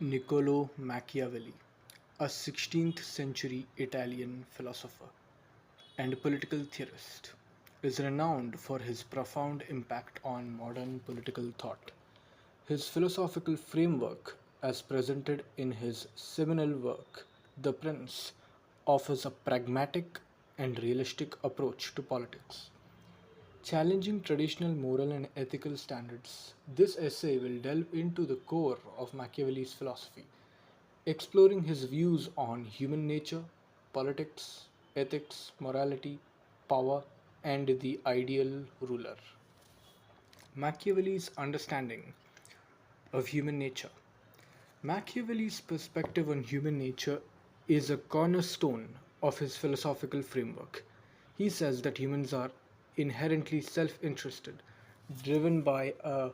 Niccolo Machiavelli, a 16th century Italian philosopher and political theorist, is renowned for his profound impact on modern political thought. His philosophical framework, as presented in his seminal work, The Prince, offers a pragmatic and realistic approach to politics. Challenging traditional moral and ethical standards, this essay will delve into the core of Machiavelli's philosophy, exploring his views on human nature, politics, ethics, morality, power, and the ideal ruler. Machiavelli's understanding of human nature. Machiavelli's perspective on human nature is a cornerstone of his philosophical framework. He says that humans are inherently self interested, driven by a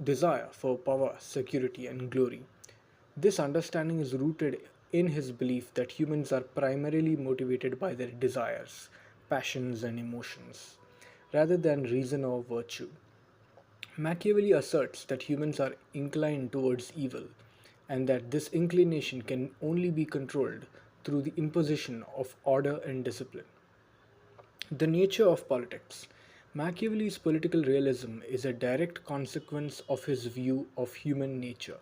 desire for power, security, and glory. This understanding is rooted in his belief that humans are primarily motivated by their desires, passions, and emotions, rather than reason or virtue. Machiavelli asserts that humans are inclined towards evil and that this inclination can only be controlled through the imposition of order and discipline. The nature of politics. Machiavelli's political realism is a direct consequence of his view of human nature.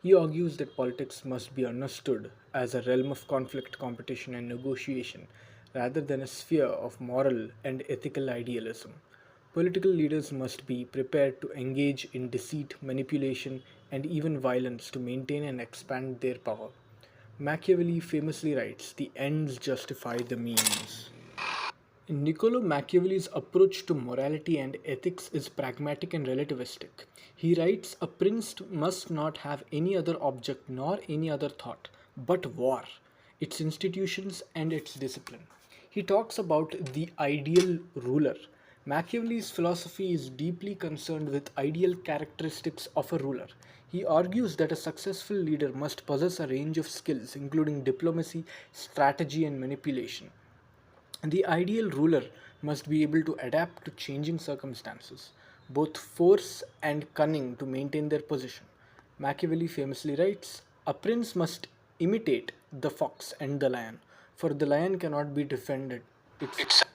He argues that politics must be understood as a realm of conflict, competition, and negotiation rather than a sphere of moral and ethical idealism. Political leaders must be prepared to engage in deceit, manipulation, and even violence to maintain and expand their power. Machiavelli famously writes, "The ends justify the means." Niccolo Machiavelli's approach to morality and ethics is pragmatic and relativistic. He writes, "A prince must not have any other object nor any other thought but war, its institutions, and its discipline." He talks about the ideal ruler. Machiavelli's philosophy is deeply concerned with ideal characteristics of a ruler. He argues that a successful leader must possess a range of skills, including diplomacy, strategy, and manipulation. The ideal ruler must be able to adapt to changing circumstances, both force and cunning to maintain their position. Machiavelli famously writes, "A prince must imitate the fox and the lion, for the lion cannot be defended itself."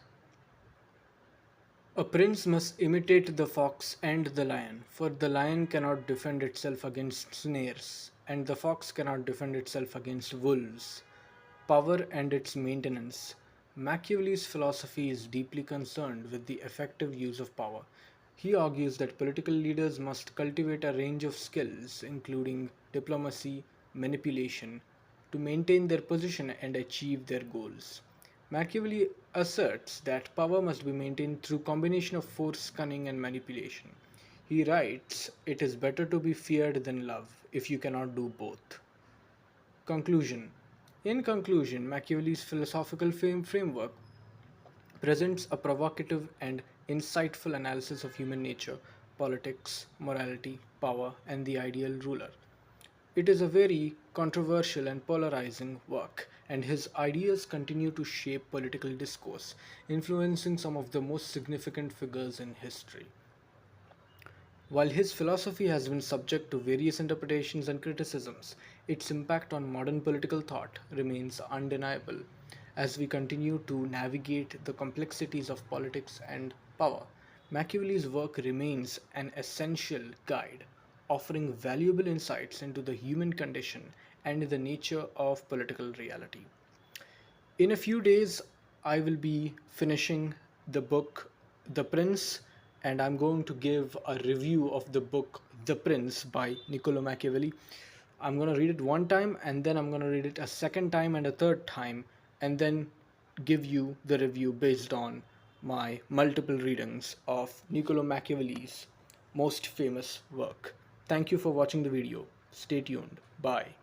A prince must imitate the fox and the lion, for the lion cannot defend itself against snares, and the fox cannot defend itself against wolves. Power and its maintenance. Machiavelli's philosophy is deeply concerned with the effective use of power. He argues that political leaders must cultivate a range of skills, including diplomacy, manipulation, to maintain their position and achieve their goals. Machiavelli asserts that power must be maintained through combination of force, cunning, and manipulation. He writes, "It is better to be feared than loved if you cannot do both." Conclusion. In conclusion, Machiavelli's philosophical framework presents a provocative and insightful analysis of human nature, politics, morality, power, and the ideal ruler. It is a very controversial and polarizing work, and his ideas continue to shape political discourse, influencing some of the most significant figures in history. While his philosophy has been subject to various interpretations and criticisms, its impact on modern political thought remains undeniable as we continue to navigate the complexities of politics and power. Machiavelli's work remains an essential guide, offering valuable insights into the human condition and the nature of political reality. In a few days, I will be finishing the book The Prince, and I'm going to give a review of the book The Prince by Niccolo Machiavelli. I'm going to read it one time, and then I'm going to read it a second time and a third time, and then give you the review based on my multiple readings of Niccolo Machiavelli's most famous work. Thank you for watching the video. Stay tuned. Bye.